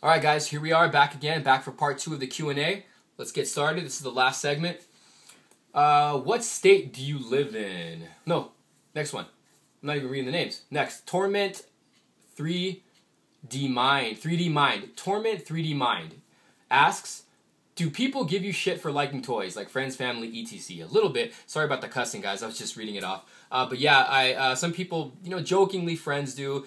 All right, guys, here we are back again, back for part 2 of the Q&A. Let's get started. This is the last segment. What state do you live in? No, next one. I'm not even reading the names. Next, Torment 3D Mind. Torment 3D Mind asks, do people give you shit for liking toys, like friends, family, etc.? A little bit. Sorry about the cussing, guys. I was just reading it off. But yeah, some people, jokingly, friends do.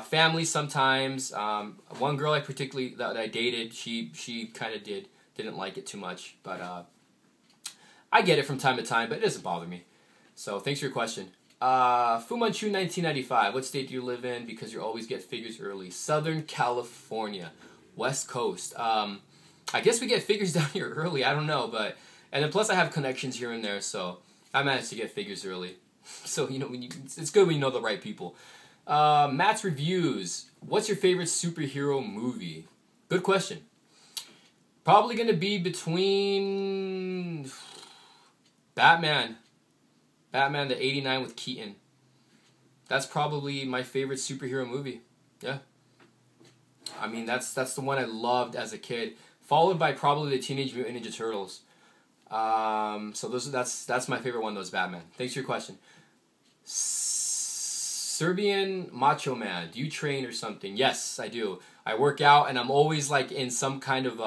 Family sometimes. One girl that I dated, she kind of didn't like it too much, but I get it from time to time, but it doesn't bother me. So thanks for your question. Fu Manchu 1995. What state do you live in? Because you always get figures early. Southern California, West Coast. I guess we get figures down here early. I don't know, and then plus I have connections here and there, so I managed to get figures early. So it's good when you know the right people. Matt's reviews. What's your favorite superhero movie? Good question. Probably going to be between Batman the 89 with Keaton. That's probably my favorite superhero movie. Yeah. I mean, that's the one I loved as a kid, followed by probably the Teenage Mutant Ninja Turtles. So that's my favorite one, those Batman. Thanks for your question. Serbian Macho Man, do you train or something? Yes, I do. I work out, and I'm always like in some kind of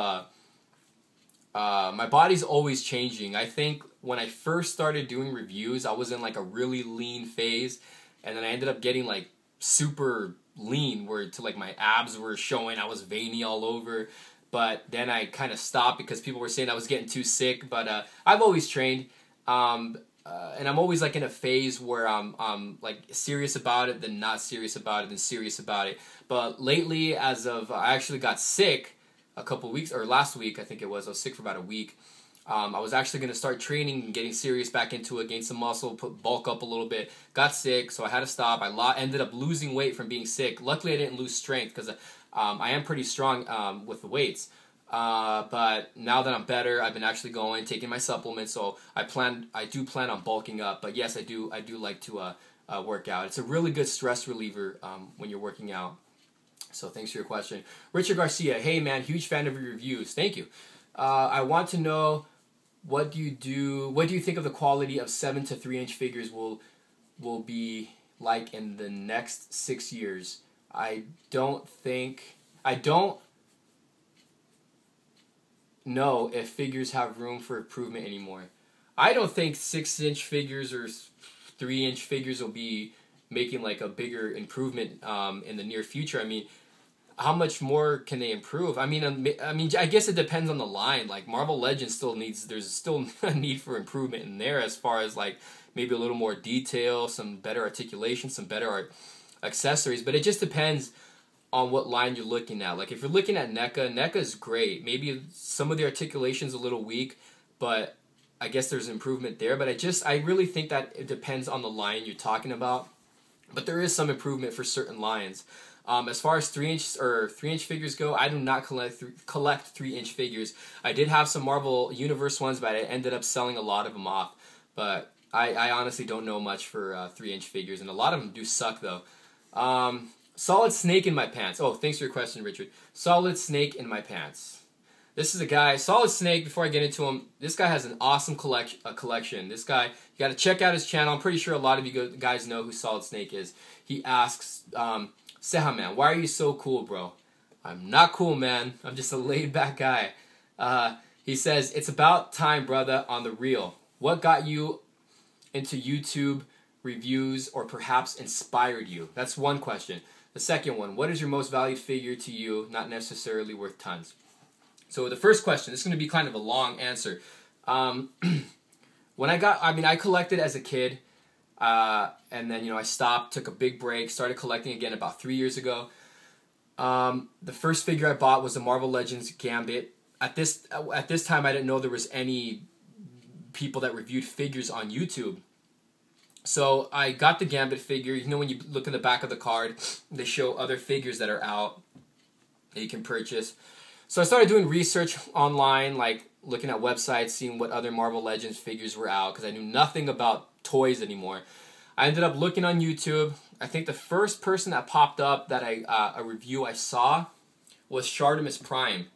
my body's always changing. I think when I first started doing reviews, I was in like a really lean phase, and then I ended up getting like super lean, where to like my abs were showing, I was veiny all over. But then I kind of stopped because people were saying I was getting too sick. But I've always trained. And I'm always like in a phase where I'm like serious about it, then not serious about it, then serious about it. But lately, I actually got sick a couple weeks, or last week I think it was. I was sick for about a week. I was actually going to start training and getting serious back into it, gain some muscle, bulk up a little bit. Got sick, so I had to stop. I ended up losing weight from being sick. Luckily, I didn't lose strength because I am pretty strong with the weights. But now that I'm better, I've been actually taking my supplements, so I do plan on bulking up. But yes, I do like to work out. It's a really good stress reliever when you're working out. So thanks for your question. Richard Garcia, hey man, huge fan of your reviews. Thank you. I want to know, what do you think of the quality of 7 to 3 inch figures will be like in the next 6 years? I don't know if figures have room for improvement anymore. I don't think 6 inch figures or 3 inch figures will be making like a bigger improvement in the near future. I mean, how much more can they improve? I mean, I guess it depends on the line. Like Marvel Legends there's still a need for improvement in there, as far as like maybe a little more detail, some better articulation, some better accessories. But it just depends on what line you're looking at. Like if you're looking at NECA's great. Maybe some of the articulation's a little weak, but I guess there's improvement there. But I really think that it depends on the line you're talking about. But there is some improvement for certain lines. As far as 3 inch figures go, I do not collect 3 inch figures. I did have some Marvel Universe ones, but I ended up selling a lot of them off. But I honestly don't know much for 3 inch figures, and a lot of them do suck though. Solid Snake in my pants. Oh, thanks for your question, Richard. Solid Snake in my pants. This is a guy, Solid Snake, before I get into him, this guy has an awesome collection. This guy, you got to check out his channel. I'm pretty sure a lot of you guys know who Solid Snake is. He asks, cejaman, why are you so cool, bro? I'm not cool, man. I'm just a laid-back guy. He says, it's about time, brother, on the real. What got you into YouTube reviews, or perhaps inspired you? That's one question. The second one, what is your most valued figure to you, not necessarily worth tons? So the first question, this is going to be kind of a long answer. I collected as a kid, and then, I stopped, took a big break, started collecting again about 3 years ago. The first figure I bought was the Marvel Legends Gambit. At this time, I didn't know there was any people that reviewed figures on YouTube. So I got the Gambit figure. When you look in the back of the card, they show other figures that are out that you can purchase. So I started doing research online, like looking at websites, seeing what other Marvel Legends figures were out, because I knew nothing about toys anymore. I ended up looking on YouTube. I think the first person that popped up that a review I saw was Shartimus Prime.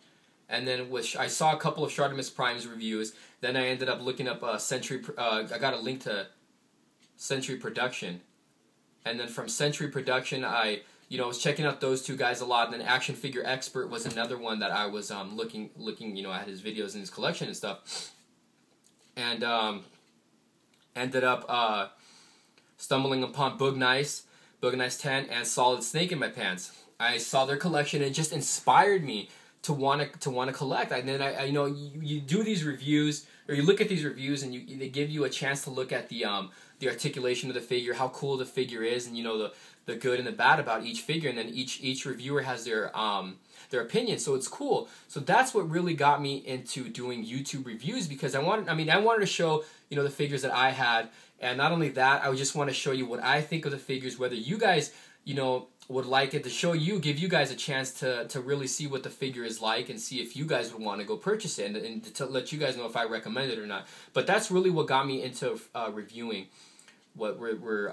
And then I saw a couple of Shartimus Prime's reviews. Then I ended up looking up Century. I got a link to Century Production, and then from Century Production, I was checking out those two guys a lot. And then Action Figure Expert was another one that I was looking at his videos and his collection and stuff, and ended up stumbling upon Boog Nice 10, and Solid Snake in my pants. I saw their collection and it just inspired me to want to collect. And then I you do these reviews, or you look at these reviews, and they give you a chance to look at the articulation of the figure, how cool the figure is, and the good and the bad about each figure, and then each reviewer has their opinion, so it's cool. So that's what really got me into doing YouTube reviews, because I wanted to show the figures that I had, and not only that, I just want to show you what I think of the figures, whether you guys would like it, to give you guys a chance to really see what the figure is like, and see if you guys would want to go purchase it, and to let you guys know if I recommend it or not. But that's really what got me into reviewing what we're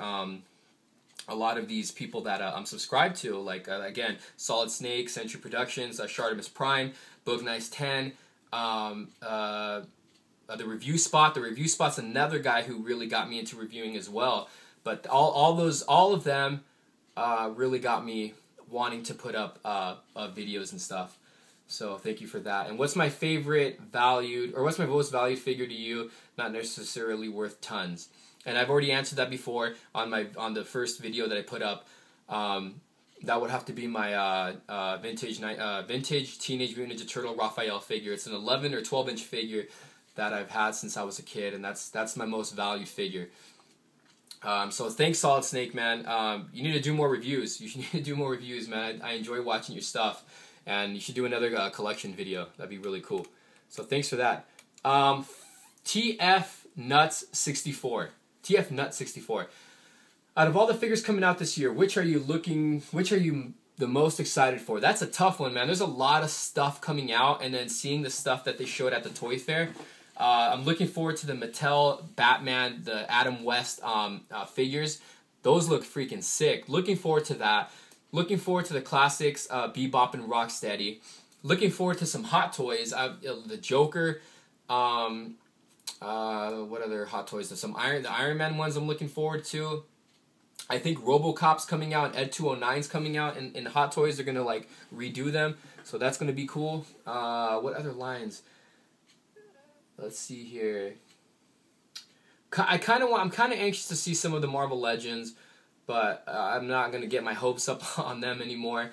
a lot of these people that I'm subscribed to, like again, Solid Snake, Century Productions, Shartimus Prime, Boog Nice 10, the Review Spot. The Review Spot's another guy who really got me into reviewing as well. But all of them really got me wanting to put up videos and stuff. So thank you for that. And what's my favorite valued, or what's my most valued figure to you? Not necessarily worth tons. And I've already answered that before on the first video that I put up. That would have to be my vintage Teenage Mutant Ninja Turtle Raphael figure. It's an 11 or 12-inch figure that I've had since I was a kid, and that's my most valued figure. So thanks, Solid Snake, man. You need to do more reviews. You need to do more reviews, man. I enjoy watching your stuff, and you should do another collection video. That'd be really cool. So thanks for that. TF Nuts 64. TF Nut 64. Out of all the figures coming out this year, which are you the most excited for? That's a tough one, man. There's a lot of stuff coming out, and then seeing the stuff that they showed at the Toy Fair. I'm looking forward to the Mattel Batman, the Adam West figures. Those look freaking sick. Looking forward to that. Looking forward to the classics, Bebop and Rocksteady. Looking forward to some Hot Toys. The Joker. What other Hot Toys? There's the Iron Man ones I'm looking forward to. I think RoboCop's coming out, Ed 209's coming out, and in Hot Toys they're gonna like redo them, so that's gonna be cool. What other lines? Let's see here. I'm kind of anxious to see some of the Marvel Legends, but I'm not gonna get my hopes up on them anymore.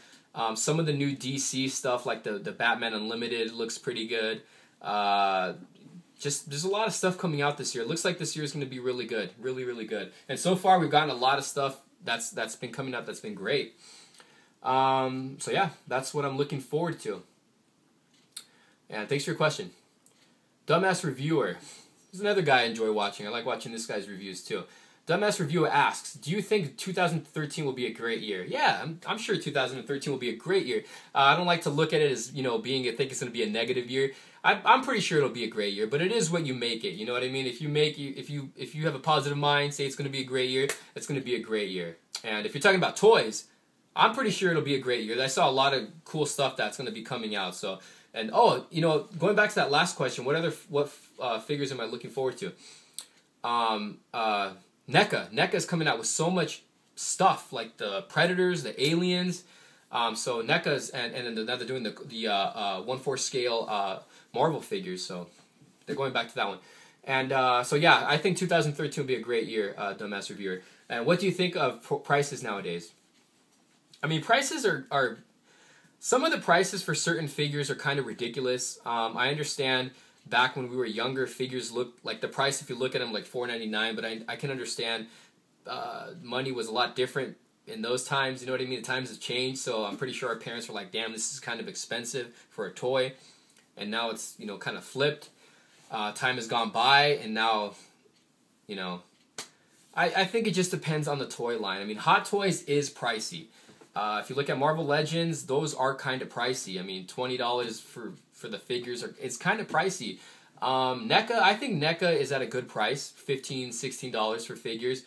Some of the new DC stuff, like the Batman Unlimited, looks pretty good. Just there's a lot of stuff coming out this year. It looks like this year is going to be really good, really good. And so far we've gotten a lot of stuff that's been coming out that's been great. So yeah, that's what I'm looking forward to. And thanks for your question. Dumbass Reviewer. There's another guy I enjoy watching. I like watching this guy's reviews too. Dumbass Reviewer asks, do you think 2013 will be a great year? Yeah, I'm sure 2013 will be a great year. I don't like to look at it as, think it's going to be a negative year. I'm pretty sure it'll be a great year, but it is what you make it. You know what I mean? If you have a positive mind, say it's going to be a great year, it's going to be a great year. And if you're talking about toys, I'm pretty sure it'll be a great year. I saw a lot of cool stuff that's going to be coming out. So, and going back to that last question, what figures am I looking forward to? NECA is coming out with so much stuff, like the Predators, the Aliens. So NECA's and now they're doing the 1/4 scale Marvel figures. So they're going back to that one. And so yeah, I think 2013 will be a great year, Dumbass Reviewer. And what do you think of prices nowadays? I mean, prices are some of the prices for certain figures are kind of ridiculous. I understand. Back when we were younger, figures looked like the price, if you look at them, like $4.99, but I can understand money was a lot different in those times, you know what I mean? The times have changed, so I'm pretty sure our parents were like, damn, this is kind of expensive for a toy, and now it's, kind of flipped. Time has gone by, and now, I think it just depends on the toy line. I mean, Hot Toys is pricey. If you look at Marvel Legends, those are kind of pricey. I mean, $20 for the figures, it's kind of pricey. NECA, I think NECA is at a good price, $15, $16 for figures.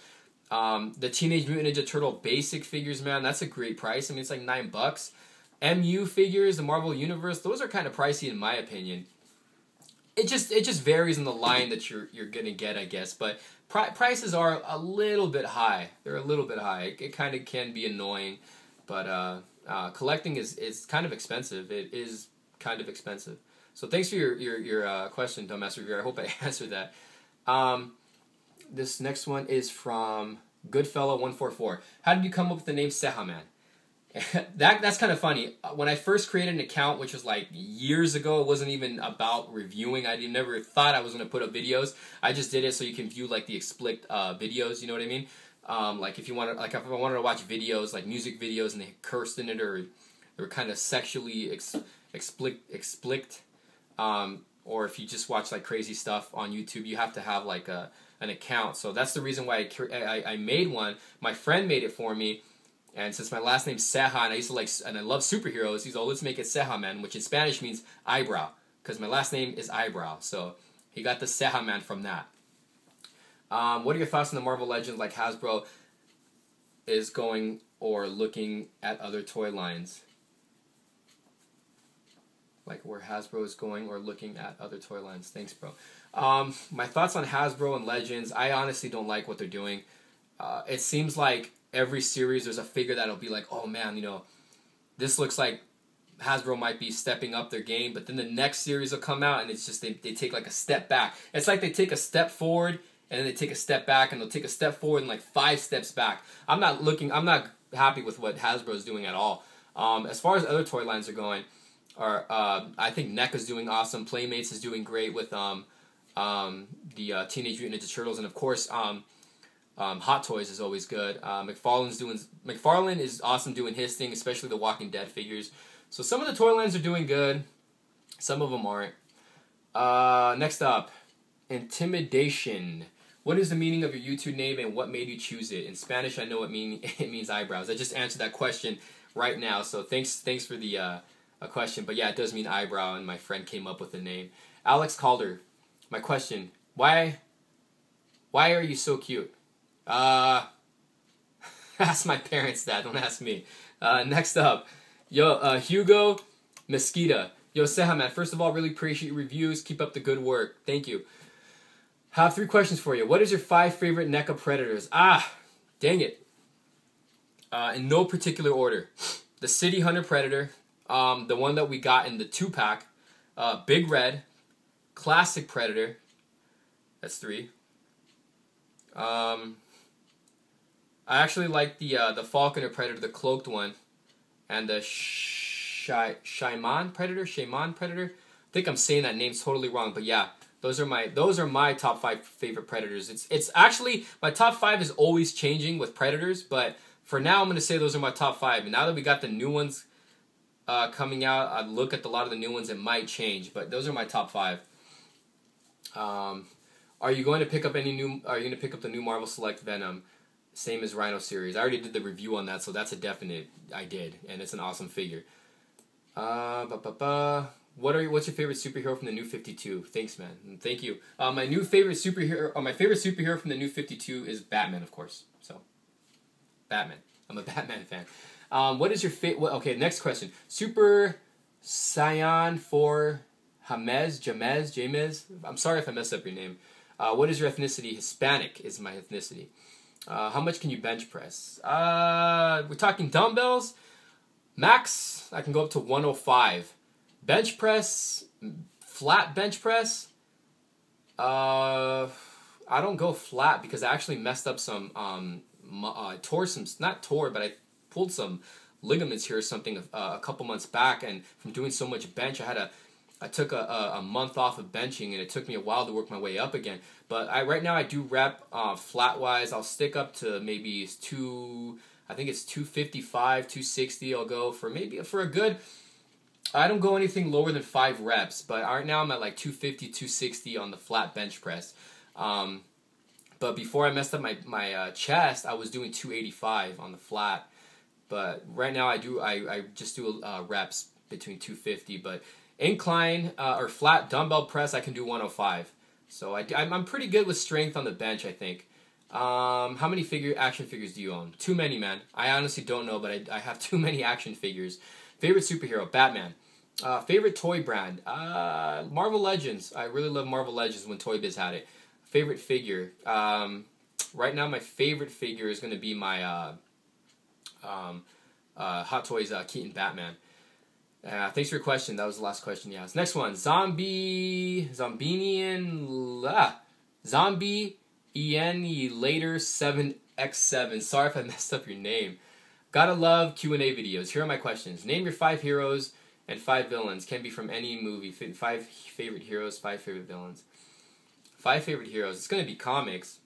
The Teenage Mutant Ninja Turtle basic figures, man, that's a great price. I mean, it's like $9. MU figures, the Marvel Universe, those are kind of pricey in my opinion. It just varies in the line that you're gonna get, I guess. But prices are a little bit high. They're a little bit high. It kind of can be annoying, but collecting is kind of expensive. It is kind of expensive. So thanks for your question, Dumbass Reviewer. I hope I answered that. This next one is from Goodfella144. How did you come up with the name cejaman? That's kind of funny. When I first created an account, which was like years ago, it wasn't even about reviewing. I never thought I was going to put up videos. I just did it so you can view like the explicit videos. You know what I mean? Like if I wanted to watch videos like music videos and they cursed in it, or they were kind of sexually explicit, or if you just watch like crazy stuff on YouTube, you have to have like an account. So that's the reason why I made one. My friend made it for me. And since my last name's Ceja, and I used to like, and I love superheroes, he's like, let's make it Cejaman, which in Spanish means eyebrow, because my last name is Eyebrow. So he got the Cejaman from that. What are your thoughts on the Marvel Legends, like Hasbro is going or looking at other toy lines? Like where Hasbro is going or looking at other toy lines. Thanks, bro. My thoughts on Hasbro and Legends, I honestly don't like what they're doing. It seems like every series there's a figure that'll be like, oh man, you know, this looks like Hasbro might be stepping up their game, but then the next series will come out and it's just they take like a step back. It's like they take a step forward and then they take a step back, and they'll take a step forward and like 5 steps back. I'm not happy with what Hasbro is doing at all. As far as other toy lines are going, I think NECA's doing awesome. Playmates is doing great with the Teenage Mutant Ninja Turtles, and of course Hot Toys is always good. McFarlane is awesome doing his thing, especially the Walking Dead figures. So some of the toy lines are doing good, some of them aren't. Next up, Intimidation. What is the meaning of your YouTube name and what made you choose it? In Spanish, I know it means eyebrows. I just answered that question right now, so thanks for the question. But yeah, it does mean eyebrow, and my friend came up with the name. Alex Calder, my question: Why are you so cute? Ask my parents that. Don't ask me. Next up, Hugo Mesquita. Yo, Cejaman, first of all, really appreciate your reviews. Keep up the good work. Thank you. Have 3 questions for you. What is your 5 favorite NECA Predators? Dang it. In no particular order. The City Hunter Predator, the one that we got in the 2-pack, Big Red, Classic Predator, that's 3. I actually like the Falconer Predator, the cloaked one, and the Cejaman Predator. I think I'm saying that name totally wrong, but yeah, those are my top 5 favorite Predators. It's actually my top 5 is always changing with Predators, but for now I'm gonna say those are my top 5. And now that we got the new ones coming out, I look at a lot of the new ones. It might change, but those are my top 5. Are you going to pick up Are you going to pick up the new Marvel Select Venom? Same as Rhino series. I already did the review on that, so that's a definite. I did, and it's an awesome figure. What's your favorite superhero from the New 52? Thanks, man. And thank you. My favorite superhero from the New 52 is Batman, of course. So, Batman. I'm a Batman fan. What is your favorite? Okay, next question. Super Saiyan for Jamez. I'm sorry if I messed up your name. What is your ethnicity? Hispanic is my ethnicity. How much can you bench press? We're talking dumbbells. Max, I can go up to 105. Bench press, flat bench press. I don't go flat because I actually messed up some. Tore some, not tore, but I pulled some ligaments here or something a couple months back, and from doing so much bench, I took a month off of benching, and it took me a while to work my way up again. But right now I do rep flat wise. I'll stick up to maybe I think it's 255, 260. I'll go for a good. I don't go anything lower than 5 reps, but right now I'm at like 250, 260 on the flat bench press. But before I messed up my chest, I was doing 285 on the flat. But right now I just do reps between 250. But incline or flat dumbbell press, I can do 105. So I'm pretty good with strength on the bench, I think. How many action figures do you own? Too many, man. I honestly don't know, but I have too many action figures. Favorite superhero, Batman. Favorite toy brand, Marvel Legends. I really love Marvel Legends when Toy Biz had it. Favorite figure, right now my favorite figure is going to be my Hot Toys Keaton Batman. Thanks for your question. That was the last question you asked. Next one, Zombie Later 7x7. Sorry if I messed up your name. Gotta love Q&A videos. Here are my questions. Name your 5 heroes and 5 villains. Can be from any movie. 5 favorite heroes, 5 favorite villains. 5 favorite heroes. It's gonna be comics.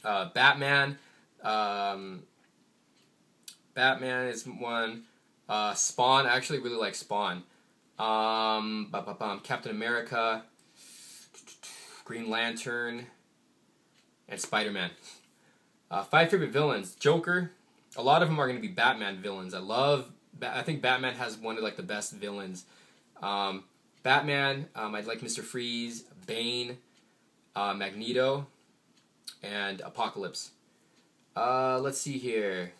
Batman. Batman is one. Spawn. I actually really like Spawn. Captain America. Green Lantern. And Spider-Man. 5 favorite villains. Joker. A lot of them are going to be Batman villains. I think Batman has one of like the best villains. Batman, I'd like Mr. Freeze, Bane, Magneto, and Apocalypse. Let's see here.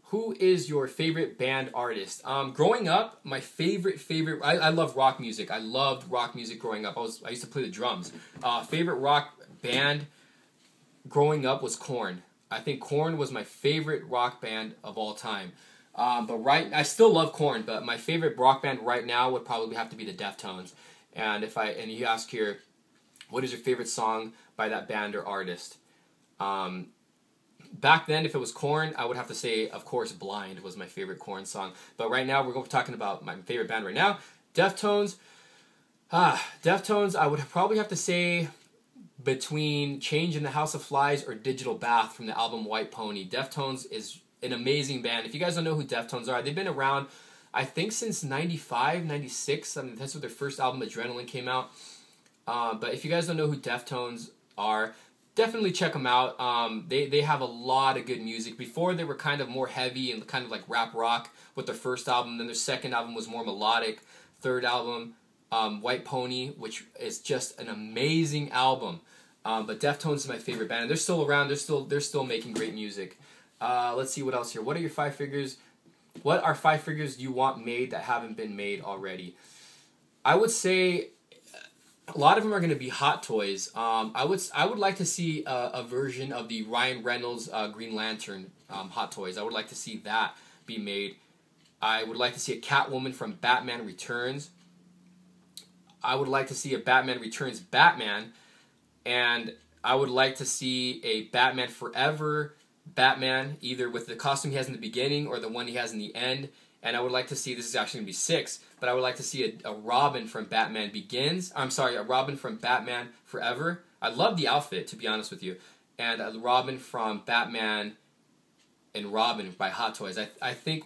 Who is your favorite band artist? Growing up, my favorite, I love rock music. I loved rock music growing up. I used to play the drums. Favorite rock band growing up was Korn. I think Korn was my favorite rock band of all time. I still love Korn, but my favorite rock band right now would probably have to be the Deftones. And you ask here, what is your favorite song by that band or artist? Back then, if it was Korn, I would have to say, of course, Blind was my favorite Korn song. But right now, we're talking about my favorite band right now, Deftones. Deftones, I would probably have to say between Change in the House of Flies or Digital Bath from the album White Pony. Deftones is an amazing band. If you guys don't know who Deftones are, they've been around, I think, since 95, 96. I mean, that's when their first album, Adrenaline, came out. But if you guys don't know who Deftones are, definitely check them out. They have a lot of good music. Before, they were kind of more heavy and kind of like rap rock with their first album. Then their second album was more melodic. Third album, White Pony, which is just an amazing album. But Deftones is my favorite band. And they're still around. They're still making great music. Let's see what else here. What are your 5 figures? What are 5 figures you want made that haven't been made already? I would say a lot of them are going to be Hot Toys. I would like to see a version of the Ryan Reynolds Green Lantern Hot Toys. I would like to see that be made. I would like to see a Catwoman from Batman Returns. I would like to see a Batman Returns Batman. And I would like to see a Batman Forever Batman, either with the costume he has in the beginning or the one he has in the end. And I would like to see, this is actually going to be 6, but I would like to see a Robin from Batman Begins. A Robin from Batman Forever. I love the outfit, to be honest with you. And a Robin from Batman and Robin by Hot Toys. I think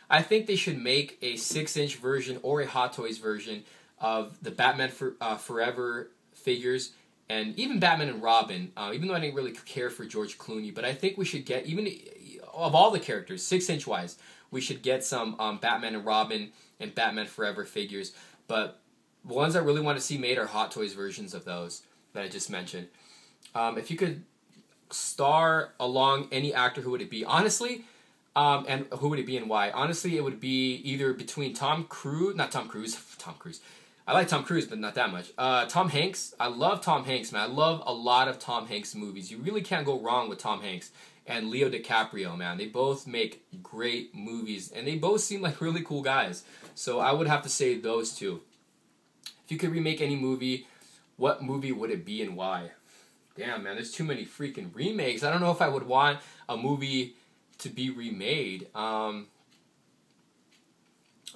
I think they should make a 6-inch version or a Hot Toys version of the Batman Forever figures, and even Batman and Robin, even though I didn't really care for George Clooney, but I think we should get, even of all the characters, 6-inch wise, we should get some Batman and Robin and Batman Forever figures. But the ones I really want to see made are Hot Toys versions of those that I just mentioned. If you could star along any actor, who would it be? Honestly, and who would it be and why? Honestly, it would be either between Tom Cruise. I like Tom Cruise, but not that much. Tom Hanks. I love Tom Hanks, man. I love a lot of Tom Hanks movies. You really can't go wrong with Tom Hanks. And Leo DiCaprio, man. They both make great movies. And they both seem like really cool guys. So I would have to say those two. If you could remake any movie, what movie would it be and why? Damn, man. There's too many freaking remakes. I don't know if I would want a movie to be remade. I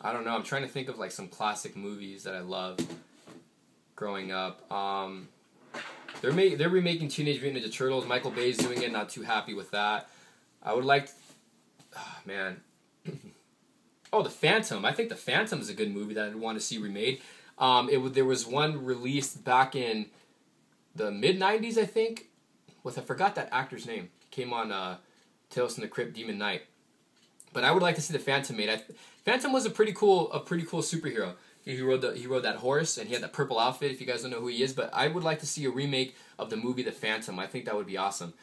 don't know. I'm trying to think of like some classic movies that I love growing up. They're remaking Teenage Mutant Ninja Turtles. Michael Bay's doing it. Not too happy with that. I would like... Oh, man. Oh, The Phantom. I think The Phantom is a good movie that I'd want to see remade. There was one released back in the mid-90s, I think. I forgot that actor's name. Came on Tales from the Crypt, Demon Knight. But I would like to see The Phantom made. Phantom was a pretty cool superhero. He rode that horse, and he had that purple outfit, if you guys don't know who he is. But I would like to see a remake of the movie The Phantom. I think that would be awesome.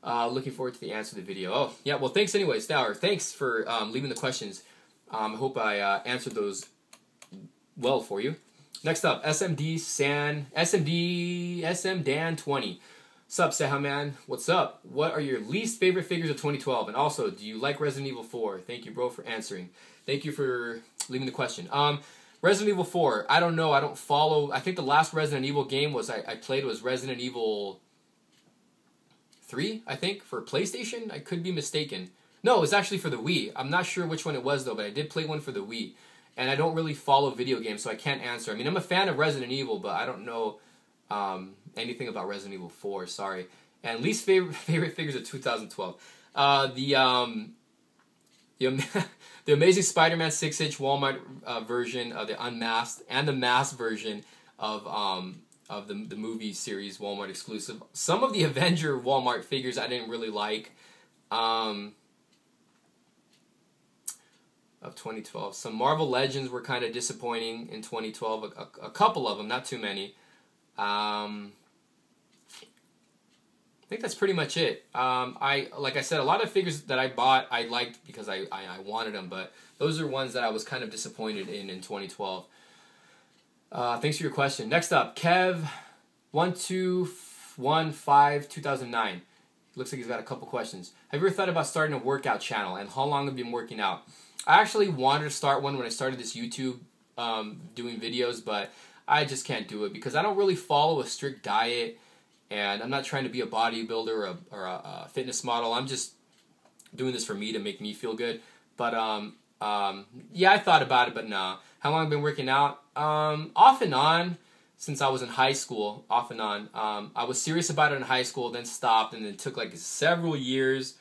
Looking forward to the answer to the video. Oh, yeah, well, thanks anyways, Dower. Thanks for leaving the questions. I hope I answered those well for you. Next up, SM Dan 20. Sup, cejaman? What's up? What are your least favorite figures of 2012? And also, do you like Resident Evil 4? Thank you, bro, for answering. Thank you for leaving the question. Resident Evil 4, I don't know. I don't follow. I think the last Resident Evil game I played was Resident Evil 3, I think, for PlayStation. I could be mistaken. No, it was actually for the Wii. I'm not sure which one it was, though, but I did play one for the Wii. And I don't really follow video games, so I can't answer. I mean, I'm a fan of Resident Evil, but I don't know anything about Resident Evil 4, sorry. And least favorite figures of 2012. The Amazing Spider-Man 6-inch Walmart version of the unmasked and the masked version of the movie series Walmart exclusive. Some of the Avenger Walmart figures I didn't really like. Of 2012. Some Marvel Legends were kind of disappointing in 2012. A couple of them, not too many. I think that's pretty much it. Like I said, a lot of figures that I bought I liked because I wanted them, but those are ones that I was kind of disappointed in 2012. Thanks for your question. Next up, Kev1215 2009. Looks like he's got a couple questions. Have you ever thought about starting a workout channel, and how long have you been working out? I actually wanted to start one when I started this YouTube doing videos, but I just can't do it because I don't really follow a strict diet, and I'm not trying to be a bodybuilder or a fitness model. I'm just doing this for me to make me feel good. But yeah, I thought about it, but no. How long have I been working out? Off and on since I was in high school. Off and on. I was serious about it in high school, then stopped, and then took like several years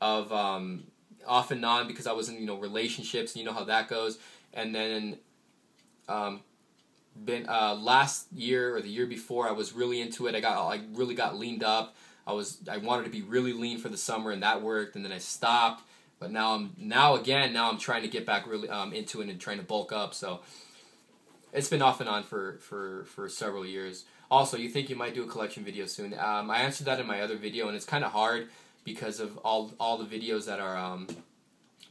of off and on because I was in relationships. You know how that goes. And then last year or the year before, I was really into it. I really got leaned up. I wanted to be really lean for the summer, and that worked. And then I stopped. But now I'm trying to get back really into it and trying to bulk up. So it's been off and on for several years. Also, you think you might do a collection video soon? I answered that in my other video, and it's kind of hard because of all the videos that are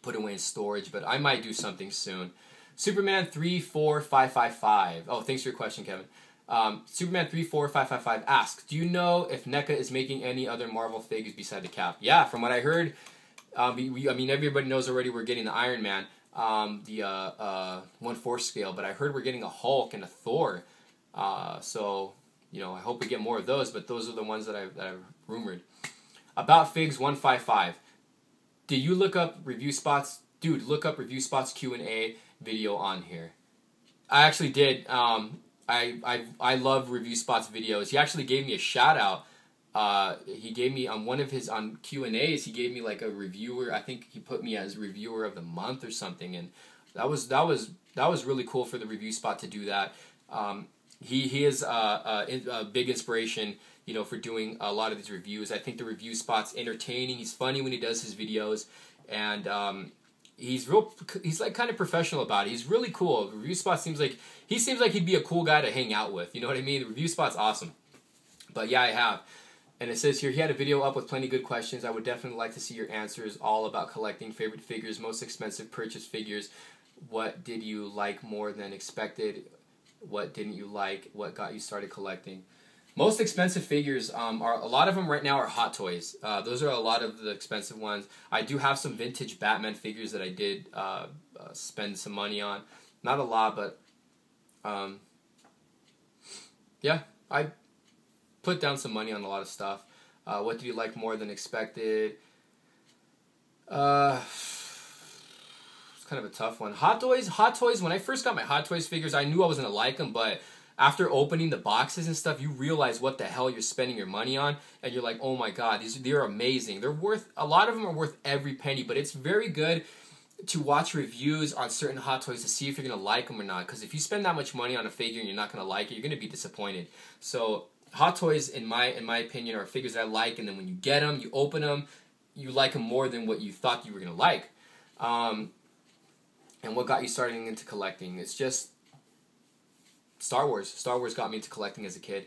put away in storage. But I might do something soon. Superman 34555. Oh, thanks for your question, Kevin. Superman 34555 asks, do you know if NECA is making any other Marvel figures beside the Cap? Yeah, from what I heard, I mean, everybody knows already we're getting the Iron Man, the 1/4 scale, but I heard we're getting a Hulk and a Thor. So, I hope we get more of those, but those are the ones that I've rumored. About Figs 155. Did you look up Review Spot's? Dude, look up Review Spot's Q&A video on here. I actually did. I love Review Spot's videos. He actually gave me a shout out. He gave me on one of his Q&As. He gave me like a reviewer. I think he put me as reviewer of the month or something, and that was really cool for the Review Spot to do that. He is a big inspiration, for doing a lot of these reviews. I think the Review Spot's entertaining. He's funny when he does his videos, and he's like kind of professional about it. He's really cool. Review Spot seems like he'd be a cool guy to hang out with. You know what I mean? The Review Spot's awesome. But yeah, I have. And it says here, he had a video up with plenty of good questions. I would definitely like to see your answers all about collecting, favorite figures, most expensive purchase figures. What did you like more than expected? What didn't you like? What got you started collecting? Most expensive figures, a lot of them right now are Hot Toys. Those are a lot of the expensive ones. I do have some vintage Batman figures that I did spend some money on. Not a lot, but yeah, I put down some money on a lot of stuff. What did you like more than expected? It's kind of a tough one. Hot Toys, when I first got my Hot Toys figures, I knew I was going to like them, but after opening the boxes and stuff, you realize what the hell you're spending your money on, and you're like, oh my god, they're amazing. A lot of them are worth every penny, but it's very good to watch reviews on certain Hot Toys to see if you're going to like them or not, because if you spend that much money on a figure and you're not going to like it, you're going to be disappointed. So Hot Toys, in my opinion, are figures that I like, and then when you get them, you open them, you like them more than what you thought you were going to like. And what got you starting into collecting? It's just Star Wars. Star Wars got me into collecting as a kid.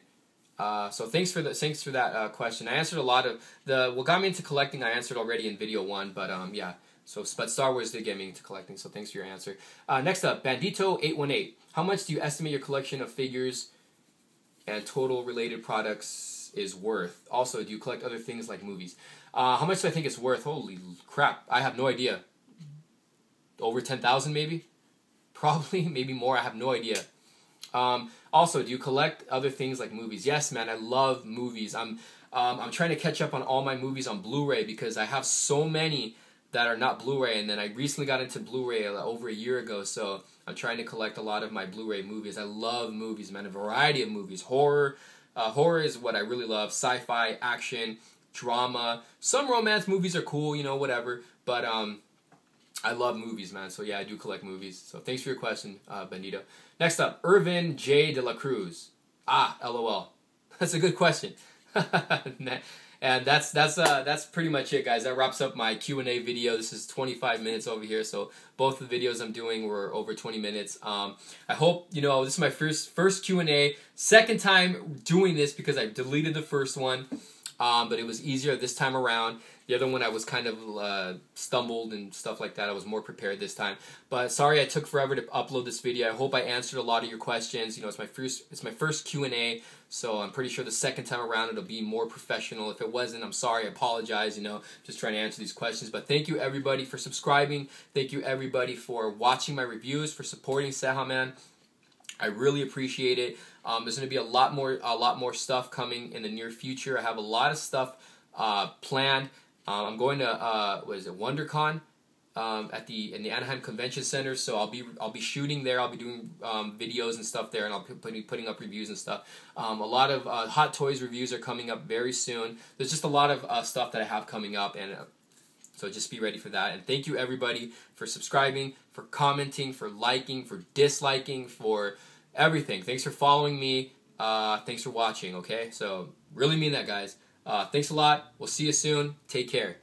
So thanks for that question. I answered a lot of what got me into collecting. I answered already in video 1, but yeah. So, but Star Wars did get me into collecting. So thanks for your answer. Next up, Bandito818. How much do you estimate your collection of figures and total related products is worth? Also, do you collect other things like movies? How much do I think it's worth? Holy crap! I have no idea. Over 10,000 maybe? Probably, maybe more. I have no idea. Also, do you collect other things like movies? Yes, man, I love movies. I'm trying to catch up on all my movies on Blu-ray because I have so many that are not Blu-ray, and then I recently got into Blu-ray over a year ago, so I'm trying to collect a lot of my Blu-ray movies. I love movies, man, a variety of movies. Horror is what I really love. Sci-fi, action, drama. Some romance movies are cool, you know, whatever, but I love movies, man. So yeah, I do collect movies. So thanks for your question, Benito. Next up, Irvin J. de la Cruz. LOL. That's a good question. And that's pretty much it, guys. That wraps up my Q&A video. This is 25 minutes over here. So both the videos I'm doing were over 20 minutes. I hope, you know, this is my first Q&A. Second time doing this because I deleted the first one. But it was easier this time around. The other one I was kind of stumbled and stuff like that. I was more prepared this time. But sorry I took forever to upload this video. I hope I answered a lot of your questions. You know, it's my first Q&A, so I'm pretty sure the second time around it'll be more professional. If it wasn't, I'm sorry. I apologize. You know, just trying to answer these questions. But thank you everybody for subscribing. Thank you everybody for watching my reviews, for supporting cejaman. I really appreciate it. There's going to be a lot more stuff coming in the near future. I have a lot of stuff planned. I'm going to WonderCon in the Anaheim Convention Center. So I'll be shooting there. I'll be doing videos and stuff there, and I'll be putting up reviews and stuff. A lot of Hot Toys reviews are coming up very soon. There's just a lot of stuff that I have coming up, and so just be ready for that. And thank you everybody for subscribing, for commenting, for liking, for disliking, for everything. Thanks for following me. Thanks for watching, okay? So really mean that, guys. Thanks a lot. We'll see you soon. Take care.